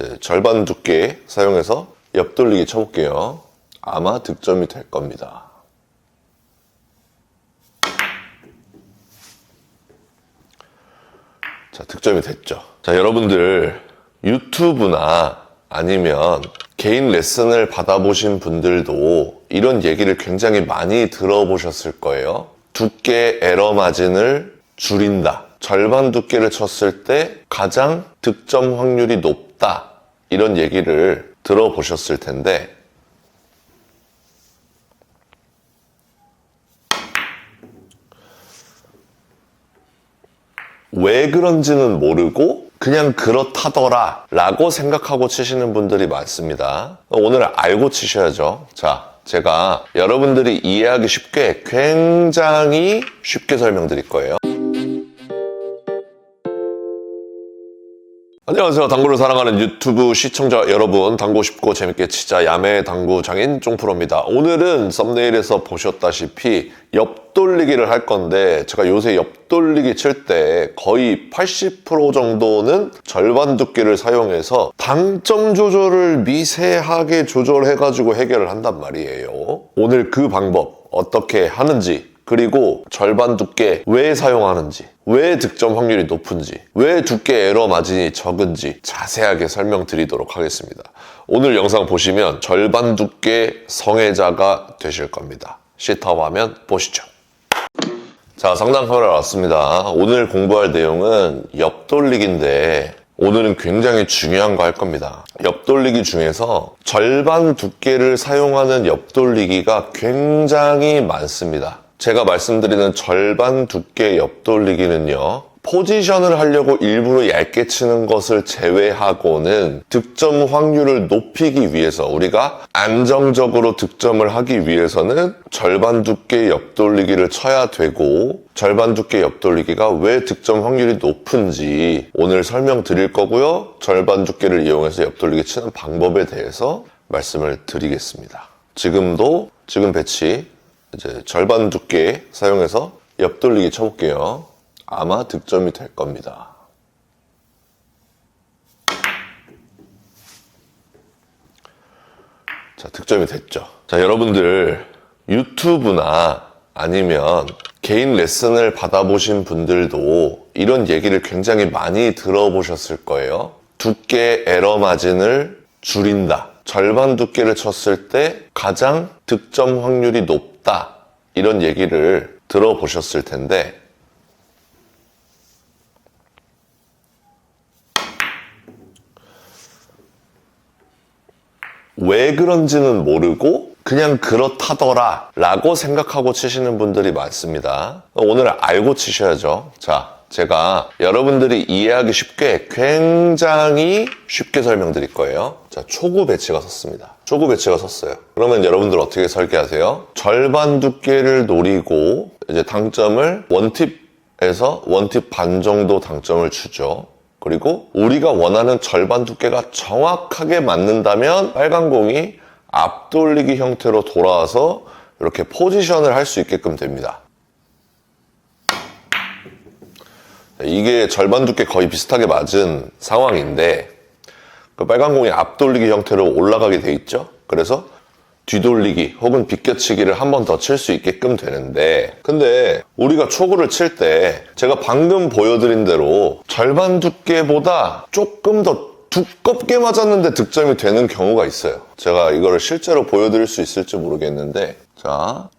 이제 절반 두께 사용해서 옆돌리기 쳐볼게요. 아마 득점이 될 겁니다. 자, 득점이 됐죠. 자, 여러분들 유튜브나 아니면 개인 레슨을 받아보신 분들도 이런 얘기를 굉장히 많이 들어보셨을 거예요. 두께 에러 마진을 줄인다. 절반 두께를 쳤을 때 가장 득점 확률이 높다. 이런 얘기를 들어보셨을 텐데 왜 그런지는 모르고 그냥 그렇다더라 라고 생각하고 치시는 분들이 많습니다. 오늘 알고 치셔야죠. 자, 제가 여러분들이 이해하기 쉽게 굉장히 쉽게 설명드릴 거예요. 안녕하세요. 당구를 사랑하는 유튜브 시청자 여러분, 당구 쉽고 재밌게 치자 야매 당구 장인 쫑프로입니다. 오늘은 썸네일에서 보셨다시피 옆돌리기를 할 건데 제가 요새 옆돌리기 칠 때 거의 80% 정도는 절반 두께를 사용해서 당점 조절을 미세하게 조절해가지고 해결을 한단 말이에요. 오늘 그 방법 어떻게 하는지, 그리고 절반 두께 왜 사용하는지, 왜 득점 확률이 높은지, 왜 두께 에러 마진이 적은지 자세하게 설명드리도록 하겠습니다. 오늘 영상 보시면 절반 두께 성애자가 되실 겁니다. 시터 화면 보시죠. 자, 상단 카메라 왔습니다. 오늘 공부할 내용은 옆돌리기인데 오늘은 굉장히 중요한 거 할 겁니다. 옆돌리기 중에서 절반 두께를 사용하는 옆돌리기가 굉장히 많습니다. 제가 말씀드리는 절반 두께 옆돌리기는요, 포지션을 하려고 일부러 얇게 치는 것을 제외하고는 득점 확률을 높이기 위해서, 우리가 안정적으로 득점을 하기 위해서는 절반 두께 옆돌리기를 쳐야 되고, 절반 두께 옆돌리기가 왜 득점 확률이 높은지 오늘 설명드릴 거고요. 절반 두께를 이용해서 옆돌리기 치는 방법에 대해서 말씀을 드리겠습니다. 지금 배치 이제 절반 두께 사용해서 옆돌리기 쳐볼게요. 아마 득점이 될 겁니다. 자, 득점이 됐죠. 자, 여러분들 유튜브나 아니면 개인 레슨을 받아보신 분들도 이런 얘기를 굉장히 많이 들어보셨을 거예요. 두께 에러 마진을 줄인다. 절반 두께를 쳤을 때 가장 득점 확률이 높다. 이런 얘기를 들어보셨을 텐데 왜 그런지는 모르고 그냥 그렇다더라 라고 생각하고 치시는 분들이 많습니다. 오늘 알고 치셔야죠. 자, 제가 여러분들이 이해하기 쉽게 굉장히 쉽게 설명드릴 거예요. 자, 초구 배치가 섰습니다. 초구 배치가 섰어요. 그러면 여러분들 어떻게 설계하세요? 절반 두께를 노리고 이제 당점을 원팁에서 원팁 반 정도 당점을 주죠. 그리고 우리가 원하는 절반 두께가 정확하게 맞는다면 빨간 공이 앞돌리기 형태로 돌아와서 이렇게 포지션을 할 수 있게끔 됩니다. 이게 절반 두께 거의 비슷하게 맞은 상황인데 그 빨간 공이 앞돌리기 형태로 올라가게 돼 있죠. 그래서 뒤돌리기 혹은 비껴치기를 한 번 더 칠 수 있게끔 되는데, 근데 우리가 초구를 칠 때 제가 방금 보여드린 대로 절반 두께보다 조금 더 두껍게 맞았는데 득점이 되는 경우가 있어요. 제가 이거를 실제로 보여드릴 수 있을지 모르겠는데, 자,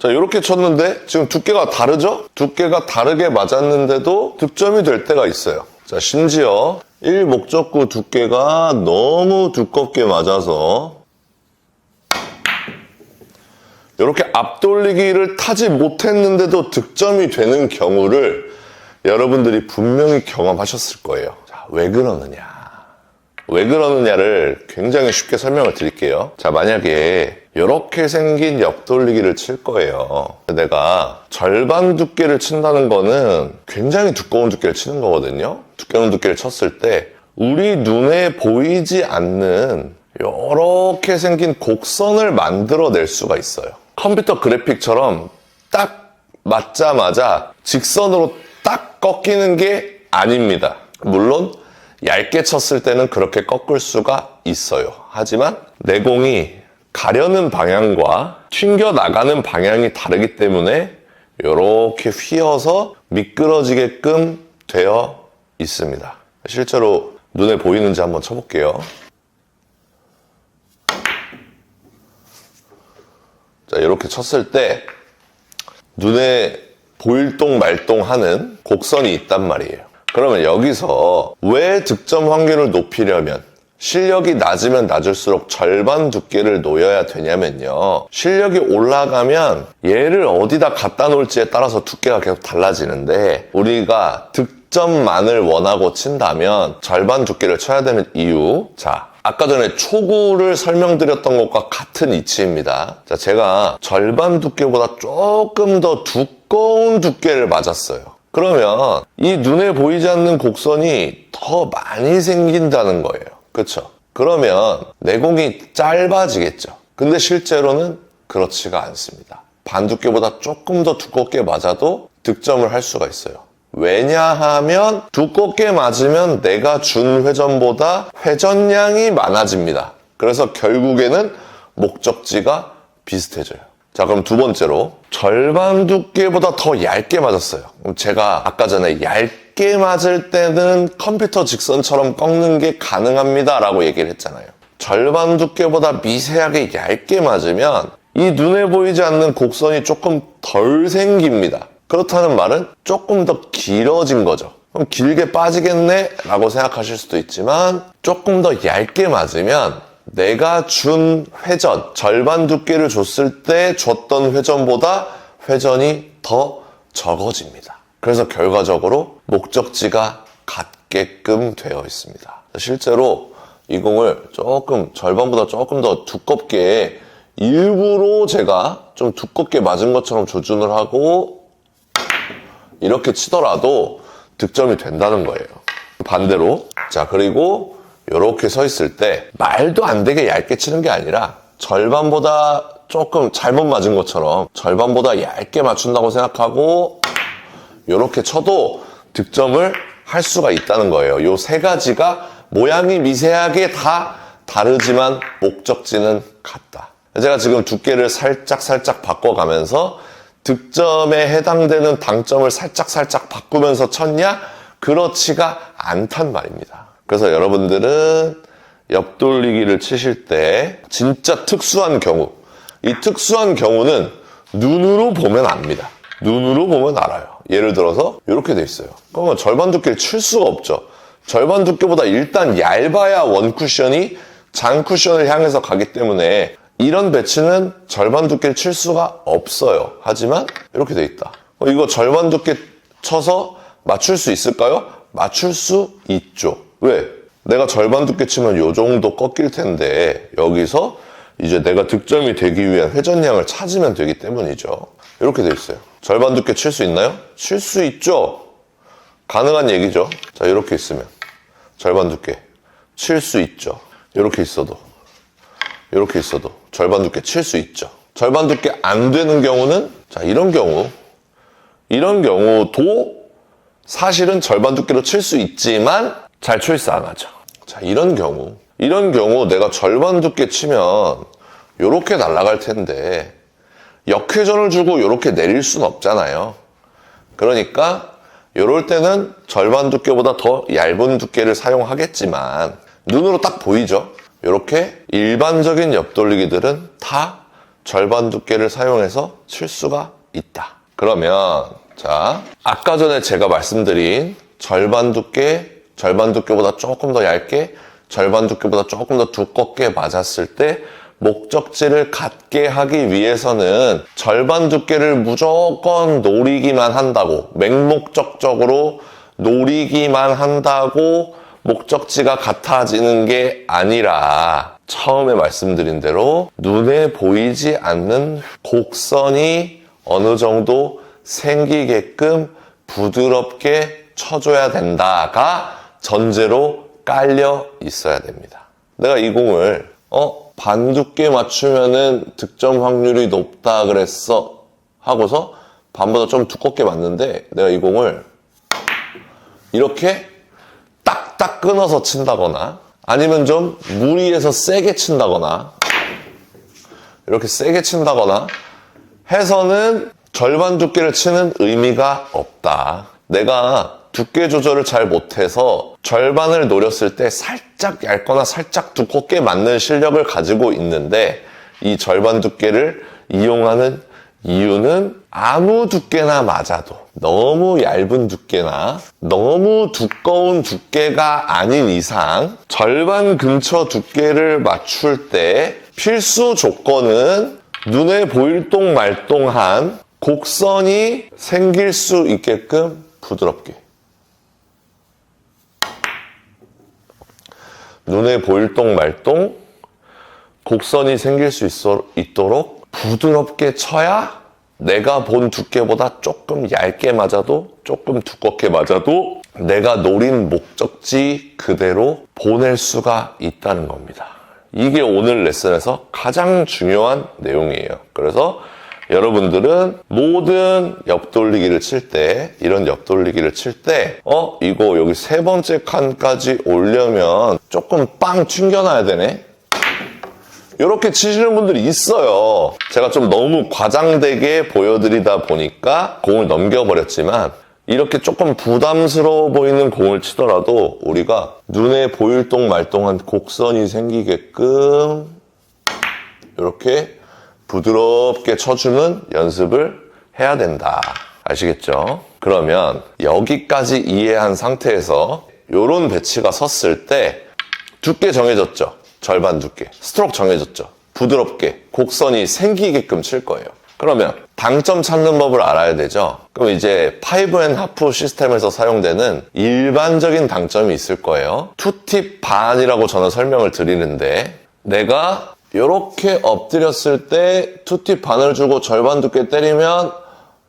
이렇게 쳤는데 지금 두께가 다르죠? 두께가 다르게 맞았는데도 득점이 될 때가 있어요. 자, 심지어 1목적구 두께가 너무 두껍게 맞아서 이렇게 앞돌리기를 타지 못했는데도 득점이 되는 경우를 여러분들이 분명히 경험하셨을 거예요. 자, 왜 그러느냐? 왜 그러느냐를 굉장히 쉽게 설명을 드릴게요. 자, 만약에 이렇게 생긴 옆돌리기를 칠 거예요. 내가 절반 두께를 친다는 거는 굉장히 두꺼운 두께를 치는 거거든요. 두꺼운 두께를 쳤을 때 우리 눈에 보이지 않는 이렇게 생긴 곡선을 만들어낼 수가 있어요. 컴퓨터 그래픽처럼 딱 맞자마자 직선으로 딱 꺾이는 게 아닙니다. 물론 얇게 쳤을 때는 그렇게 꺾을 수가 있어요. 하지만 내공이 가려는 방향과 튕겨나가는 방향이 다르기 때문에 이렇게 휘어서 미끄러지게끔 되어 있습니다. 실제로 눈에 보이는지 한번 쳐볼게요. 자, 이렇게 쳤을 때 눈에 보일동 말동 하는 곡선이 있단 말이에요. 그러면 여기서 왜 득점 확률을 높이려면 실력이 낮으면 낮을수록 절반 두께를 놓여야 되냐면요. 실력이 올라가면 얘를 어디다 갖다 놓을지에 따라서 두께가 계속 달라지는데 우리가 득점만을 원하고 친다면 절반 두께를 쳐야 되는 이유. 자, 아까 전에 초구를 설명드렸던 것과 같은 이치입니다. 자, 제가 절반 두께보다 조금 더 두꺼운 두께를 맞았어요. 그러면 이 눈에 보이지 않는 곡선이 더 많이 생긴다는 거예요. 그렇죠? 그러면 내공이 짧아지겠죠. 근데 실제로는 그렇지가 않습니다. 반 두께보다 조금 더 두껍게 맞아도 득점을 할 수가 있어요. 왜냐하면 두껍게 맞으면 내가 준 회전보다 회전량이 많아집니다. 그래서 결국에는 목적지가 비슷해져요. 자, 그럼 두 번째로 절반 두께보다 더 얇게 맞았어요. 그럼 제가 아까 전에 얇게 맞을 때는 컴퓨터 직선처럼 꺾는 게 가능합니다 라고 얘기를 했잖아요. 절반 두께보다 미세하게 얇게 맞으면 이 눈에 보이지 않는 곡선이 조금 덜 생깁니다. 그렇다는 말은 조금 더 길어진 거죠. 그럼 길게 빠지겠네 라고 생각하실 수도 있지만 조금 더 얇게 맞으면 내가 준 회전, 절반 두께를 줬을 때 줬던 회전보다 회전이 더 적어집니다. 그래서 결과적으로 목적지가 같게끔 되어 있습니다. 실제로 이 공을 절반보다 조금 더 두껍게 일부러 제가 좀 두껍게 맞은 것처럼 조준을 하고 이렇게 치더라도 득점이 된다는 거예요. 반대로 자, 그리고 이렇게 서 있을 때 말도 안 되게 얇게 치는 게 아니라 절반보다 조금 잘못 맞은 것처럼 절반보다 얇게 맞춘다고 생각하고 이렇게 쳐도 득점을 할 수가 있다는 거예요. 이 세 가지가 모양이 미세하게 다 다르지만 목적지는 같다. 제가 지금 두께를 살짝 바꿔가면서 득점에 해당되는 당점을 살짝 바꾸면서 쳤냐? 그렇지가 않단 말입니다. 그래서 여러분들은 옆돌리기를 치실 때 진짜 특수한 경우, 이 특수한 경우는 눈으로 보면 압니다. 눈으로 보면 알아요. 예를 들어서 이렇게 돼 있어요. 그러면 절반 두께를 칠 수가 없죠. 절반 두께보다 일단 얇아야 원 쿠션이 장 쿠션을 향해서 가기 때문에 이런 배치는 절반 두께를 칠 수가 없어요. 하지만 이렇게 돼 있다. 이거 절반 두께 쳐서 맞출 수 있을까요? 맞출 수 있죠. 왜? 내가 절반 두께 치면 이 정도 꺾일 텐데 여기서 이제 내가 득점이 되기 위한 회전량을 찾으면 되기 때문이죠. 이렇게 돼 있어요. 절반 두께 칠 수 있나요? 칠 수 있죠. 가능한 얘기죠. 자, 이렇게 있으면 절반 두께 칠 수 있죠. 이렇게 있어도 절반 두께 칠 수 있죠. 절반 두께 안 되는 경우는 자, 이런 경우도 사실은 절반 두께로 칠 수 있지만 잘 초이스 안 하죠. 자, 이런 경우 내가 절반 두께 치면 이렇게 날아갈 텐데 역회전을 주고 이렇게 내릴 수는 없잖아요. 그러니까 이럴 때는 절반 두께보다 더 얇은 두께를 사용하겠지만 눈으로 딱 보이죠? 이렇게 일반적인 옆돌리기들은 다 절반 두께를 사용해서 칠 수가 있다. 그러면 자, 아까 전에 제가 말씀드린 절반 두께보다 조금 더 얇게, 절반 두께보다 조금 더 두껍게 맞았을 때 목적지를 갖게 하기 위해서는 절반 두께를 무조건 노리기만 한다고, 맹목적적으로 노리기만 한다고 목적지가 같아지는 게 아니라 처음에 말씀드린 대로 눈에 보이지 않는 곡선이 어느 정도 생기게끔 부드럽게 쳐줘야 된다가 전제로 깔려 있어야 됩니다. 내가 이 공을 반 두께 맞추면은 득점 확률이 높다 그랬어 하고서 반보다 좀 두껍게 맞는데 내가 이 공을 이렇게 딱딱 끊어서 친다거나 아니면 좀 무리해서 세게 친다거나 이렇게 세게 친다거나 해서는 절반 두께를 치는 의미가 없다. 내가 두께 조절을 잘 못해서 절반을 노렸을 때 살짝 얇거나 살짝 두껍게 맞는 실력을 가지고 있는데 이 절반 두께를 이용하는 이유는 아무 두께나 맞아도 너무 얇은 두께나 너무 두꺼운 두께가 아닌 이상 절반 근처 두께를 맞출 때 필수 조건은 눈에 보일 똥 말똥한 곡선이 생길 수 있게끔 부드럽게. 눈에 보일 똥 말똥 곡선이 생길 수 있도록 부드럽게 쳐야 내가 본 두께보다 조금 얇게 맞아도 조금 두껍게 맞아도 내가 노린 목적지 그대로 보낼 수가 있다는 겁니다. 이게 오늘 레슨에서 가장 중요한 내용이에요. 그래서 여러분들은 모든 옆돌리기를 칠 때, 이런 옆돌리기를 칠 때, 이거 여기 세 번째 칸까지 오려면 조금 빵 튕겨놔야 되네? 이렇게 치시는 분들이 있어요. 제가 좀 너무 과장되게 보여드리다 보니까 공을 넘겨버렸지만, 이렇게 조금 부담스러워 보이는 공을 치더라도 우리가 눈에 보일 똥 말똥한 곡선이 생기게끔 이렇게 부드럽게 쳐주는 연습을 해야 된다. 아시겠죠? 그러면 여기까지 이해한 상태에서 이런 배치가 섰을 때 두께 정해졌죠? 절반 두께. 스트로크 정해졌죠? 부드럽게 곡선이 생기게끔 칠 거예요. 그러면 당점 찾는 법을 알아야 되죠? 그럼 이제 5&하프 시스템에서 사용되는 일반적인 당점이 있을 거예요. 투팁 반이라고 저는 설명을 드리는데 내가 이렇게 엎드렸을 때 투팁 반을 주고 절반 두께 때리면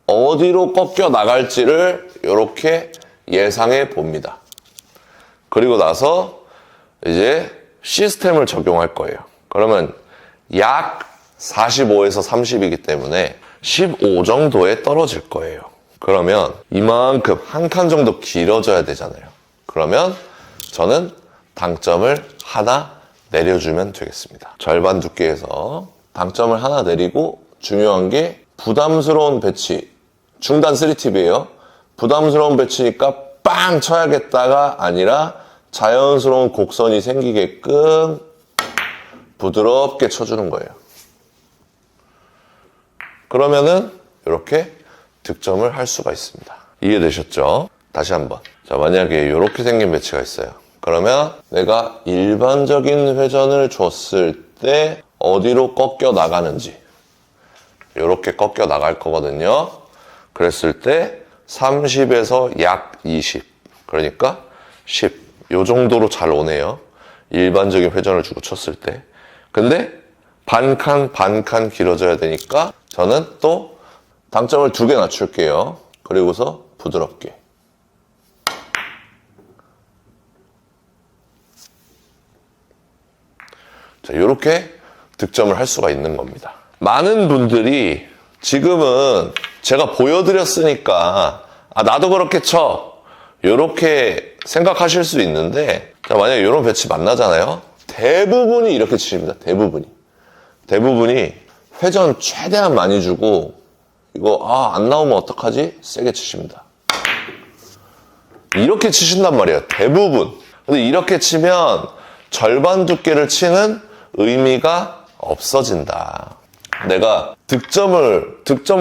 어디로 꺾여 나갈지를 이렇게 예상해 봅니다. 그리고 나서 이제 시스템을 적용할 거예요. 그러면 약 45에서 30이기 때문에 15 정도에 떨어질 거예요. 그러면 이만큼 한 칸 정도 길어져야 되잖아요. 그러면 저는 당점을 하나 내려주면 되겠습니다. 절반 두께에서 당점을 하나 내리고 중요한 게 부담스러운 배치, 중단 3팁이에요. 부담스러운 배치니까 빵 쳐야겠다가 아니라 자연스러운 곡선이 생기게끔 부드럽게 쳐주는 거예요. 그러면은 이렇게 득점을 할 수가 있습니다. 이해되셨죠? 다시 한번. 자, 만약에 이렇게 생긴 배치가 있어요. 그러면 내가 일반적인 회전을 줬을 때 어디로 꺾여 나가는지 이렇게 꺾여 나갈 거거든요. 그랬을 때 30에서 약 20 그러니까 10 이 정도로 잘 오네요. 일반적인 회전을 주고 쳤을 때. 근데 반 칸 길어져야 되니까 저는 또 당점을 2개 낮출게요. 그리고서 부드럽게. 자, 이렇게 득점을 할 수가 있는 겁니다. 많은 분들이 지금은 제가 보여드렸으니까 나도 그렇게 쳐 이렇게 생각하실 수 있는데 자, 만약에 이런 배치 만나잖아요. 대부분이 이렇게 치십니다. 대부분이 회전 최대한 많이 주고 이거 안 나오면 어떡하지? 세게 치십니다. 이렇게 치신단 말이에요. 대부분. 근데 이렇게 치면 절반 두께를 치는 의미가 없어진다. 내가 득점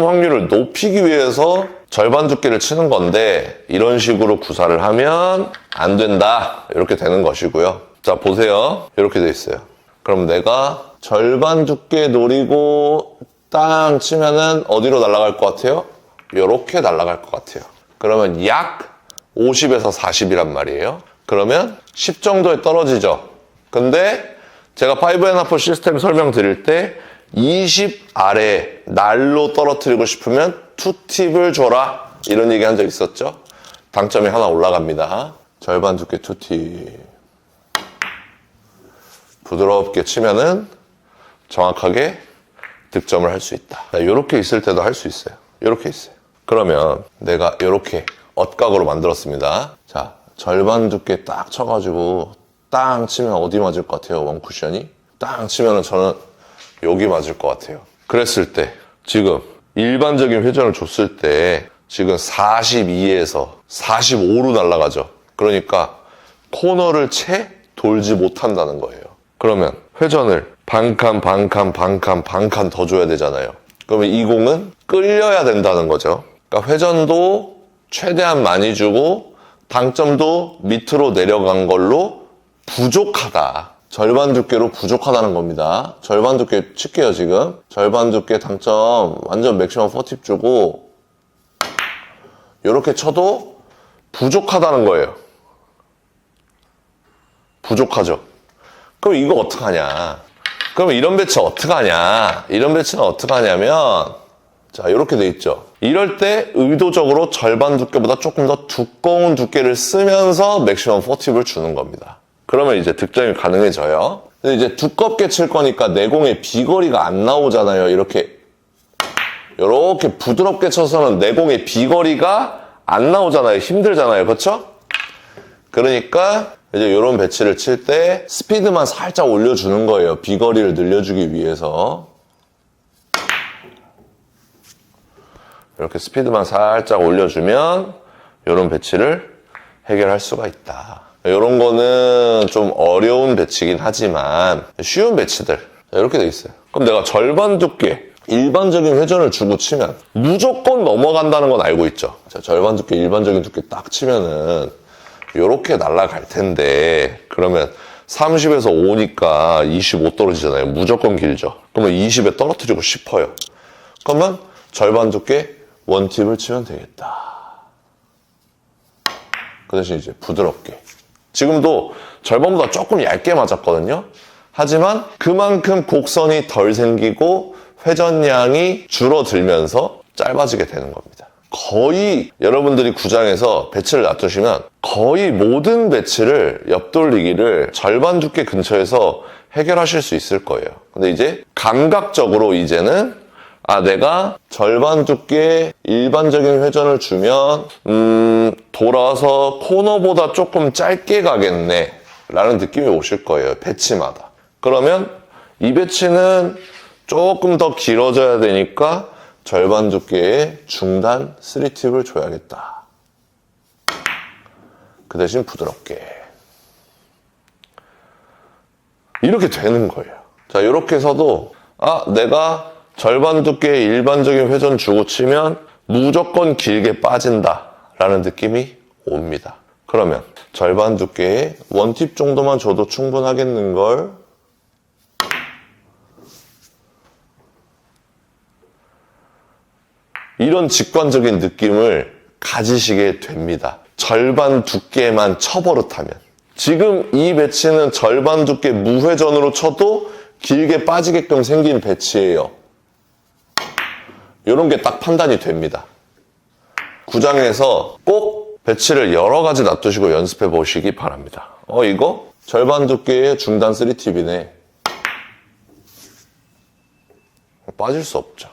확률을 높이기 위해서 절반 두께를 치는 건데 이런 식으로 구사를 하면 안 된다. 이렇게 되는 것이고요. 자, 보세요. 이렇게 돼 있어요. 그럼 내가 절반 두께 노리고 땅 치면은 어디로 날아갈 것 같아요? 이렇게 날아갈 것 같아요. 그러면 약 50에서 40이란 말이에요. 그러면 10 정도에 떨어지죠. 근데 제가 5&하프 시스템 설명드릴 때 20 아래 날로 떨어뜨리고 싶으면 투팁을 줘라. 이런 얘기 한 적 있었죠? 당점이 하나 올라갑니다. 절반 두께 투팁. 부드럽게 치면은 정확하게 득점을 할 수 있다. 이렇게 있을 때도 할 수 있어요. 이렇게 있어요. 그러면 내가 이렇게 엇각으로 만들었습니다. 자, 절반 두께 딱 쳐가지고 땅 치면 어디 맞을 것 같아요? 원쿠션이? 땅 치면은 저는 여기 맞을 것 같아요. 그랬을 때 지금 일반적인 회전을 줬을 때 지금 42에서 45로 날아가죠. 그러니까 코너를 채 돌지 못한다는 거예요. 그러면 회전을 반 칸 더 줘야 되잖아요. 그러면 이 공은 끌려야 된다는 거죠. 그러니까 회전도 최대한 많이 주고 당점도 밑으로 내려간 걸로 부족하다. 절반 두께로 부족하다는 겁니다. 절반 두께 칠게요, 지금. 절반 두께 당점 완전 맥시멈 4팁 주고 이렇게 쳐도 부족하다는 거예요. 부족하죠. 그럼 이거 어떡하냐? 그럼 이런 배치 어떡하냐? 이런 배치는 어떡하냐면 자, 이렇게 돼 있죠. 이럴 때 의도적으로 절반 두께보다 조금 더 두꺼운 두께를 쓰면서 맥시멈 4팁을 주는 겁니다. 그러면 이제 득점이 가능해져요. 근데 이제 두껍게 칠 거니까 내공의 비거리가 안 나오잖아요. 이렇게 부드럽게 쳐서는 내공의 비거리가 안 나오잖아요. 힘들잖아요. 그렇죠? 그러니까 이제 이런 배치를 칠 때 스피드만 살짝 올려주는 거예요. 비거리를 늘려주기 위해서. 이렇게 스피드만 살짝 올려주면 이런 배치를 해결할 수가 있다. 이런 거는 좀 어려운 배치긴 하지만 쉬운 배치들 이렇게 돼 있어요. 그럼 내가 절반 두께 일반적인 회전을 주고 치면 무조건 넘어간다는 건 알고 있죠. 자, 절반 두께 일반적인 두께 딱 치면은 이렇게 날아갈 텐데 그러면 30에서 5니까 25 떨어지잖아요. 무조건 길죠. 그러면 20에 떨어뜨리고 싶어요. 그러면 절반 두께 원팁을 치면 되겠다. 그 대신 이제 부드럽게. 지금도 절반보다 조금 얇게 맞았거든요. 하지만 그만큼 곡선이 덜 생기고 회전량이 줄어들면서 짧아지게 되는 겁니다. 거의 여러분들이 구장에서 배치를 놔두시면 거의 모든 배치를 옆돌리기를 절반 두께 근처에서 해결하실 수 있을 거예요. 근데 이제 감각적으로 이제는 내가 절반 두께 일반적인 회전을 주면 돌아서 코너보다 조금 짧게 가겠네 라는 느낌이 오실 거예요. 배치마다. 그러면 이 배치는 조금 더 길어져야 되니까 절반 두께의 중단 3팁을 줘야겠다. 그 대신 부드럽게. 이렇게 되는 거예요. 자, 이렇게 해서도 내가 절반 두께의 일반적인 회전 주고 치면 무조건 길게 빠진다 라는 느낌이 옵니다. 그러면 절반 두께의 원팁 정도만 줘도 충분하겠는걸. 이런 직관적인 느낌을 가지시게 됩니다. 절반 두께만 쳐버릇하면. 지금 이 배치는 절반 두께 무회전으로 쳐도 길게 빠지게끔 생긴 배치예요. 이런 게 딱 판단이 됩니다. 구장에서 꼭 배치를 여러 가지 놔두시고 연습해 보시기 바랍니다. 이거 절반 두께의 중단 3팁이네. 빠질 수 없죠.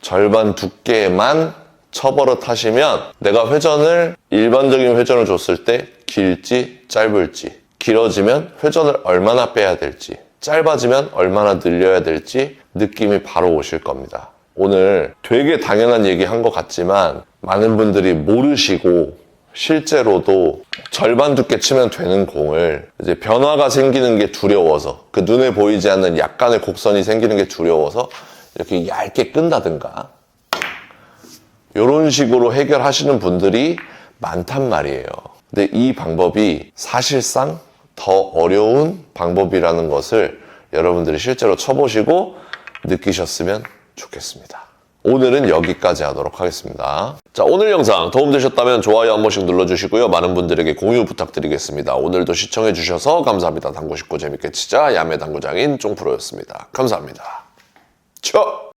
절반 두께만 쳐버릇 하시면 내가 회전을 일반적인 회전을 줬을 때 길지 짧을지, 길어지면 회전을 얼마나 빼야 될지, 짧아지면 얼마나 늘려야 될지 느낌이 바로 오실 겁니다. 오늘 되게 당연한 얘기 한 것 같지만 많은 분들이 모르시고 실제로도 절반 두께 치면 되는 공을 이제 변화가 생기는 게 두려워서 그 눈에 보이지 않는 약간의 곡선이 생기는 게 두려워서 이렇게 얇게 끈다든가 이런 식으로 해결하시는 분들이 많단 말이에요. 근데 이 방법이 사실상 더 어려운 방법이라는 것을 여러분들이 실제로 쳐보시고 느끼셨으면 좋겠습니다. 오늘은 여기까지 하도록 하겠습니다. 자, 오늘 영상 도움되셨다면 좋아요 한 번씩 눌러주시고요. 많은 분들에게 공유 부탁드리겠습니다. 오늘도 시청해주셔서 감사합니다. 당구 쉽고 재밌게 치자 야매 당구장인 쫑프로였습니다. 감사합니다. 쳐!